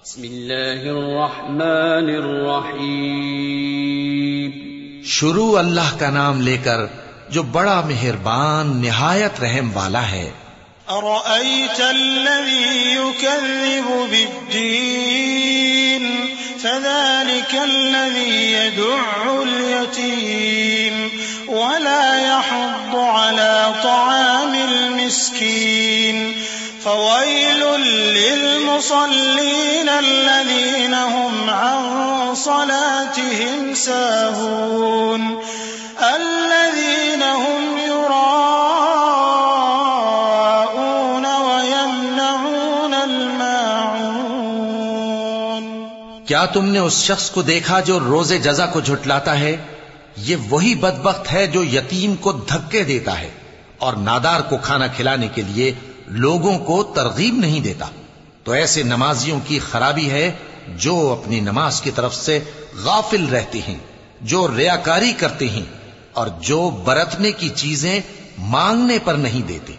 بسم اللہ الرحمن الرحیم. شروع اللہ کا نام لے کر جو بڑا مہربان نہایت رحم والا ہے. أرأيت الذي يكذب بالدين فذلك الذي يدع اليتيم ولا يحض على طعام المسكين فويل للمصلين الذين هم عن صلاتهم ساهون الذين هم يراءون ويمنعون الماعون. کیا تم نے اس شخص کو دیکھا جو روز جزا کو جھٹلاتا ہے؟ یہ وہی بدبخت ہے جو یتیم کو دھکے دیتا ہے اور نادار کو کھانا کھلانے کے لیے لوگوں کو ترغیب نہیں دیتا. تو ایسے نمازیوں کی خرابی ہے جو اپنی نماز کی طرف سے غافل رہتے ہیں، جو ریاکاری کرتے ہیں اور جو برتنے کی چیزیں مانگنے پر نہیں دیتے.